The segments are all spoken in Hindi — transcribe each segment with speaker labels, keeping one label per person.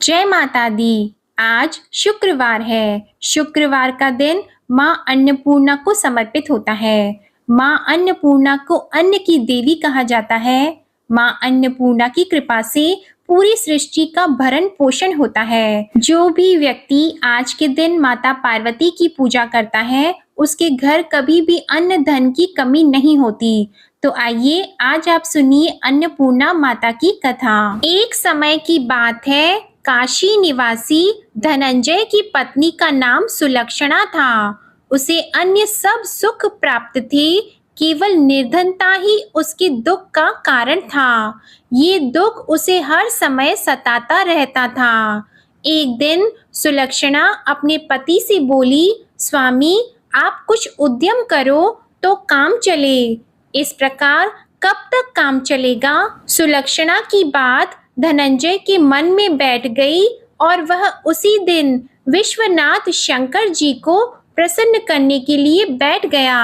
Speaker 1: जय माता दी। आज शुक्रवार है। शुक्रवार का दिन माँ अन्नपूर्णा को समर्पित होता है। माँ अन्नपूर्णा को अन्न की देवी कहा जाता है। माँ अन्नपूर्णा की कृपा से पूरी सृष्टि का भरण पोषण होता है। जो भी व्यक्ति आज के दिन माता पार्वती की पूजा करता है, उसके घर कभी भी अन्न धन की कमी नहीं होती। तो आइए आज आप सुनिए अन्नपूर्णा माता की कथा। एक समय की बात है, काशी निवासी धनंजय की पत्नी का नाम सुलक्षणा था। उसे अन्य सब सुख प्राप्त थे, केवल निर्धनता ही उसके दुख का कारण था। ये दुख उसे हर समय सताता रहता था। एक दिन सुलक्षणा अपने पति से बोली, स्वामी आप कुछ उद्यम करो तो काम चले। इस प्रकार कब तक काम चलेगा? सुलक्षणा की बात धनंजय के मन में बैठ गई और वह उसी दिन विश्वनाथ शंकर जी को प्रसन्न करने के लिए बैठ गया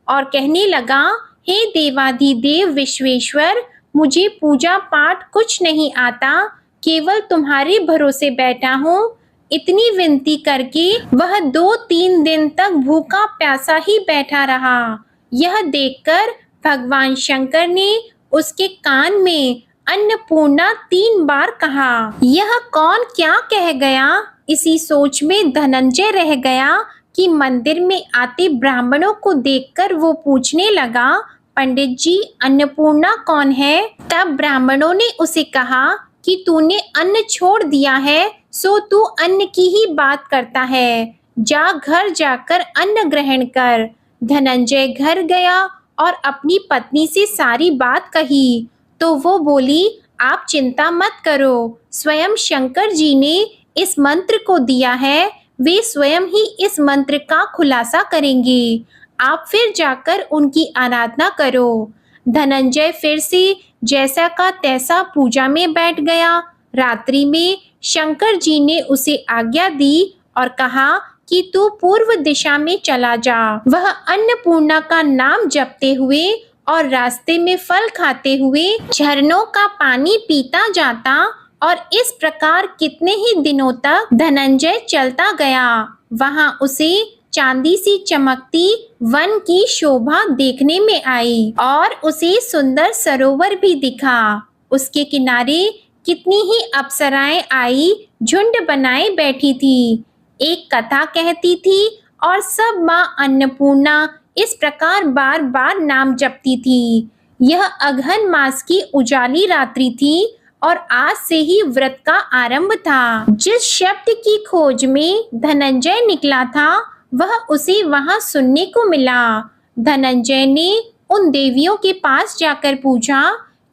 Speaker 1: और कहने लगा, हे देवाधिदेव विश्वेश्वर, मुझे पूजा पाठ कुछ नहीं आता, केवल तुम्हारे भरोसे बैठा हूँ। इतनी विनती करके वह 2-3 दिन तक भूखा प्यासा ही बैठा रहा। यह देखकर भगवान शंकर ने उसके कान में अन्नपूर्णा 3 बार कहा। यह कौन क्या कह गया? इसी सोच में धनंजय रह गया कि मंदिर में आते ब्राह्मणों को देखकर वो पूछने लगा, पंडित जी अन्नपूर्णा कौन है? तब ब्राह्मणों ने उसे कहा कि तूने अन्न छोड़ दिया है, सो तू अन्न की ही बात करता है। जा घर जाकर अन्न ग्रहण कर। धनंजय घर गया और अपनी पत्नी से सारी बात कही तो वो बोली, आप चिंता मत करो, स्वयं शंकर जी ने इस मंत्र को दिया है, वे स्वयं ही इस मंत्र का खुलासा करेंगे। आप फिर जाकर उनकी आराधना करो। धनंजय फिर से जैसा का तैसा पूजा में बैठ गया। रात्रि में शंकर जी ने उसे आज्ञा दी और कहा कि तू पूर्व दिशा में चला जा। वह अन्नपूर्णा का नाम जपते हुए और रास्ते में फल खाते हुए झरनों का पानी पीता जाता और इस प्रकार कितने ही दिनों तक धनंजय चलता गया। वहां उसे चांदी सी चमकती वन की शोभा देखने में आई और उसे सुंदर सरोवर भी दिखा। उसके किनारे कितनी ही अप्सराएं आई, झुंड बनाए बैठी थी, एक कथा कहती थी और सब माँ अन्नपूर्णा इस प्रकार बार बार नाम जपती थी। यह अगहन मास की उजाली रात्रि थी और आज से ही व्रत का आरंभ था। जिस शब्द की खोज में धनंजय निकला था, वह उसे वहां सुनने को मिला। धनंजय ने उन देवियों के पास जाकर पूछा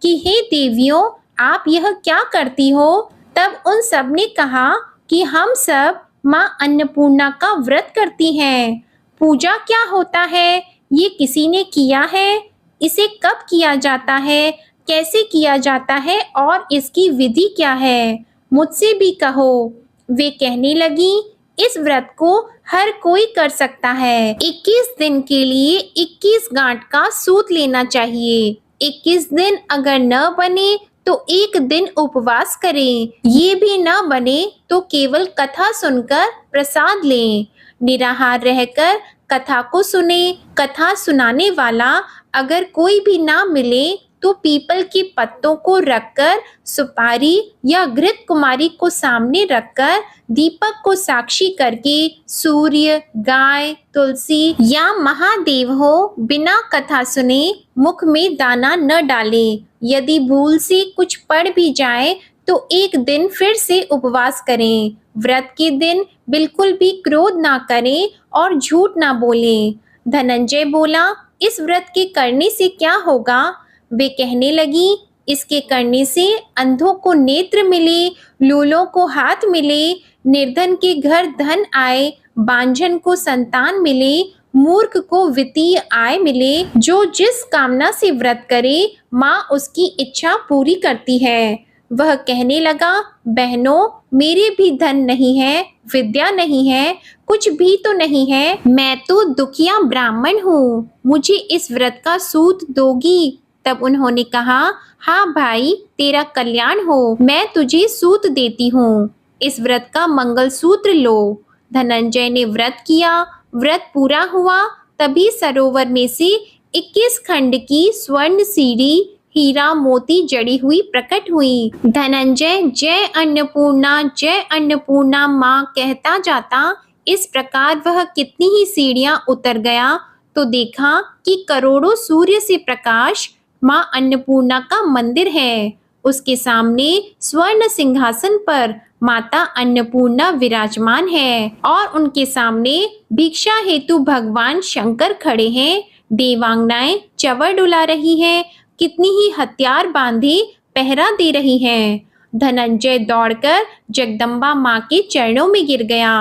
Speaker 1: कि हे देवियों, आप यह क्या करती हो? तब उन सब ने कहा कि हम सब माँ अन्नपूर्णा का व्रत करती हैं। पूजा क्या होता है, ये किसी ने किया है? इसे कब किया जाता है, कैसे किया जाता है और इसकी विधि क्या है? मुझसे भी कहो। वे कहने लगी, इस व्रत को हर कोई कर सकता है। 21 दिन के लिए 21 गांठ का सूत लेना चाहिए। 21 दिन अगर न बने तो एक दिन उपवास करें। ये भी न बने तो केवल कथा सुनकर प्रसाद लें। निराहार रहकर कथा को सुने। कथा सुनाने वाला अगर कोई भी ना मिले तो पीपल के पत्तों को रखकर, सुपारी या घृत कुमारी को सामने रखकर, दीपक को साक्षी करके सूर्य, गाय, तुलसी या महादेव हो बिना कथा सुने मुख में दाना न डाले। यदि भूल से कुछ पड़ भी जाए तो एक दिन फिर से उपवास करें। व्रत के दिन बिल्कुल भी क्रोध ना करें और झूठ ना बोलें। धनंजय बोला, इस व्रत के करने से क्या होगा? वे कहने लगी, इसके करने से अंधों को नेत्र मिले, लूलों को हाथ मिले, निर्धन के घर धन आए, बांझन को संतान मिले, मूर्ख को वित्तीय आय मिले। जो जिस कामना से व्रत करे, माँ उसकी इच्छा पूरी करती है। वह कहने लगा, बहनों, मेरे भी धन नहीं है, विद्या नहीं है, कुछ भी तो नहीं है। मैं तो दुखिया ब्राह्मण हूँ, मुझे इस व्रत का सूत दोगी? तब उन्होंने कहा, हाँ भाई, तेरा कल्याण हो, मैं तुझे सूत देती हूँ। इस व्रत का मंगलसूत्र लो। धनंजय ने व्रत किया, व्रत पूरा हुआ। तभी सरोवर में से 21 खंड की स्वर्ण सीढ़ी हीरा मोती जड़ी हुई प्रकट हुई। धनंजय जय अन्नपूर्णा माँ कहता जाता इस प्रकार वह कितनी ही सीढ़ियां उतर गया तो देखा कि करोड़ों सूर्य से प्रकाश माँ अन्नपूर्णा का मंदिर है। उसके सामने स्वर्ण सिंहासन पर माता अन्नपूर्णा विराजमान है और उनके सामने भिक्षा हेतु भगवान शंकर खड़े हैं। देवांगनाएं चवर डुला रही हैं, कितनी ही हथियार बांधे पहरा दे रही हैं। धनंजय दौड़कर जगदम्बा माँ के चरणों में गिर गया।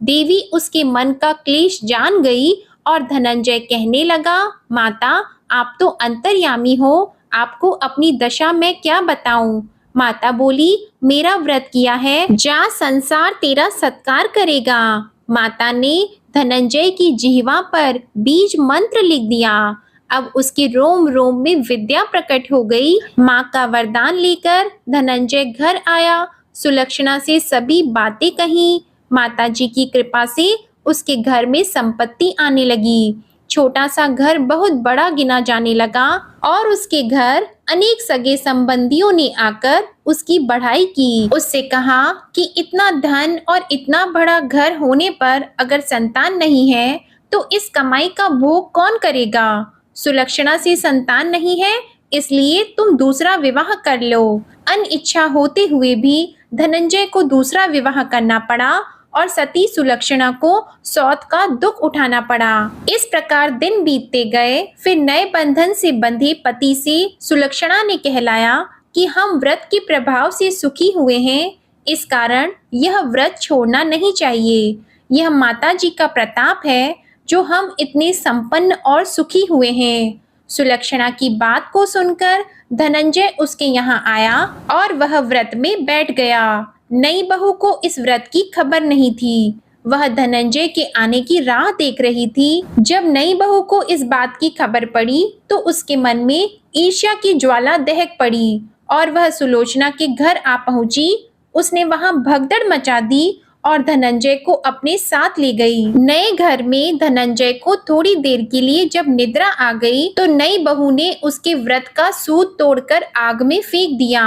Speaker 1: देवी उसके मन का क्लेश जान गई और धनंजय कहने लगा, माता आप तो अंतर्यामी हो, आपको अपनी दशा मैं क्या बताऊं। माता बोली, मेरा व्रत किया है, जा संसार तेरा सत्कार करेगा। माता ने धनंजय की जिह्वा पर बीज मंत्र लिख दिया। अब उसके रोम रोम में विद्या प्रकट हो गई। माँ का वरदान लेकर धनंजय घर आया, सुलक्षणा से सभी बातें कही। माताजी की कृपा से उसके घर में संपत्ति आने लगी। छोटा सा घर बहुत बड़ा गिना जाने लगा और उसके घर अनेक सगे संबंधियों ने आकर उसकी बढ़ाई की। उससे कहा कि इतना धन और इतना बड़ा घर होने पर अगर संतान नहीं है तो इस कमाई का भोग कौन करेगा। सुलक्षणा से संतान नहीं है, इसलिए तुम दूसरा विवाह कर लो। अनिच्छा होते हुए भी धनंजय को दूसरा विवाह करना पड़ा और सती सुलक्षणा को सौत का दुख उठाना पड़ा। इस प्रकार दिन बीतते गए। फिर नए बंधन से बंधे पति से सुलक्षणा ने कहलाया कि हम व्रत के प्रभाव से सुखी हुए हैं, इस कारण यह व्रत छोड़ना नहीं चाहिए। यह माता जी का प्रताप है जो हम इतने संपन्न और सुखी हुए हैं। सुलक्षणा की बात को सुनकर धनंजय उसके यहाँ आया और वह व्रत में बैठ गया। नई बहू को इस व्रत की खबर नहीं थी। वह धनंजय के आने की राह देख रही थी। जब नई बहू को इस बात की खबर पड़ी तो उसके मन में ईर्ष्या की ज्वाला दहक पड़ी और वह सुलोचना के घर आ पहुंची। उसने वहां भगदड़ मचा दी और धनंजय को अपने साथ ले गई। नए घर में धनंजय को थोड़ी देर के लिए जब निद्रा आ गई तो नई बहू ने उसके व्रत का सूत तोड़कर आग में फेंक दिया।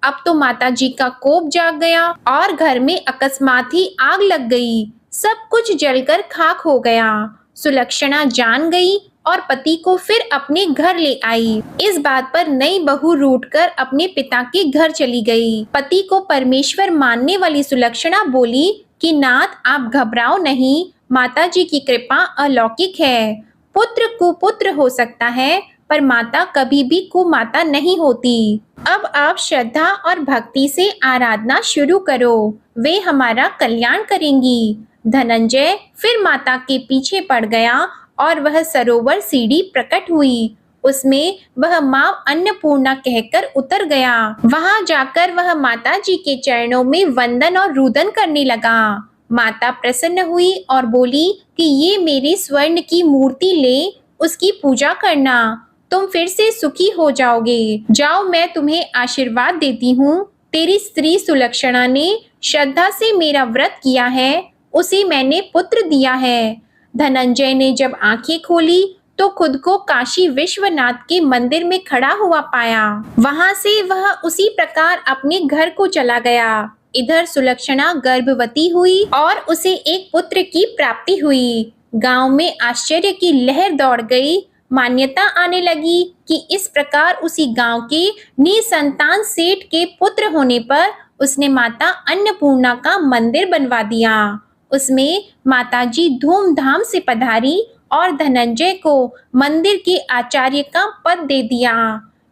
Speaker 1: अब तो माताजी का कोप जाग गया और घर में अकस्मात ही आग लग गई। सब कुछ जलकर खाक हो गया। सुलक्षणा जान गई और पति को फिर अपने घर ले आई। इस बात पर नई बहू रूठकर अपने पिता के घर चली गई। पति को परमेश्वर मानने वाली सुलक्षणा बोली कि नाथ आप घबराओ नहीं, माताजी की कृपा अलौकिक है। पुत्र कुपुत्र हो सकता है पर माता कभी भी कुमाता नहीं होती। अब आप श्रद्धा और भक्ति से आराधना शुरू करो, वे हमारा कल्याण करेंगी। धनंजय फिर माता के पीछे पड़ गया और वह सरोवर सीढ़ी प्रकट हुई। उसमें वह माँ अन्नपूर्णा कहकर उतर गया। वहां जाकर वह माता जी के चरणों में वंदन और रुदन करने लगा। माता प्रसन्न हुई और बोली कि ये मेरी स्वर्ण की मूर्ति ले, उसकी पूजा करना, तुम फिर से सुखी हो जाओगे। जाओ मैं तुम्हें आशीर्वाद देती हूँ। तेरी स्त्री सुलक्षणा ने श्रद्धा से मेरा व्रत किया है, उसे मैंने पुत्र दिया है। धनंजय ने जब आंखें खोली तो खुद को काशी विश्वनाथ के मंदिर में खड़ा हुआ पाया। वहां से वह उसी प्रकार अपने घर को चला गया। इधर सुलक्षणा गर्भवती हुई और उसे एक पुत्र की प्राप्ति हुई। गांव में आश्चर्य की लहर दौड़ गई। मान्यता आने लगी कि इस प्रकार उसी गांव के निसंतान सेठ के पुत्र होने पर उसने माता अन्नपूर्णा का मंदिर बनवा दिया। उसमें माताजी धूमधाम से पधारी और धनंजय को मंदिर के आचार्य का पद दे दिया।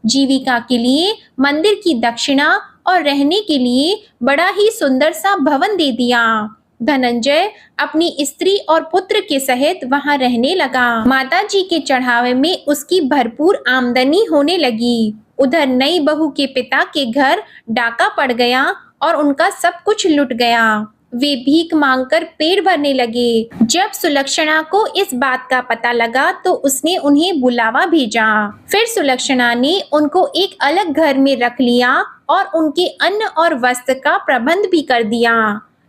Speaker 1: जीविका के लिए मंदिर की दक्षिणा और रहने के लिए बड़ा ही सुंदर सा भवन दे दिया। धनंजय अपनी स्त्री और पुत्र के सहित वहां रहने लगा। माताजी के चढ़ावे में उसकी भरपूर आमदनी होने लगी। उधर नई बहू के पिता के घर डाका पड़ गया और उनका सब कुछ लुट गया। वे भीख मांगकर पेट भरने लगे। जब सुलक्षणा को इस बात का पता लगा तो उसने उन्हें बुलावा भेजा। फिर सुलक्षणा ने उनको एक अलग घर में रख लिया और उनके अन्न और वस्त्र का प्रबंध भी कर दिया।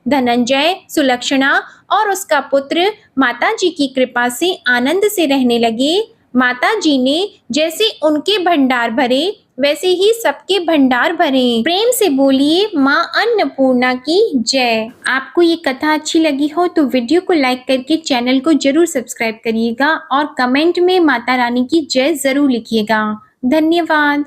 Speaker 1: धनंजय, सुलक्षणा और उसका पुत्र माता जी की कृपा से आनंद से रहने लगे। माता जी ने जैसे उनके भंडार भरे वैसे ही सबके भंडार भरे। प्रेम से बोलिए माँ अन्नपूर्णा की जय। आपको ये कथा अच्छी लगी हो तो वीडियो को लाइक करके चैनल को जरूर सब्सक्राइब करिएगा और कमेंट में माता रानी की जय जरूर लिखिएगा। धन्यवाद।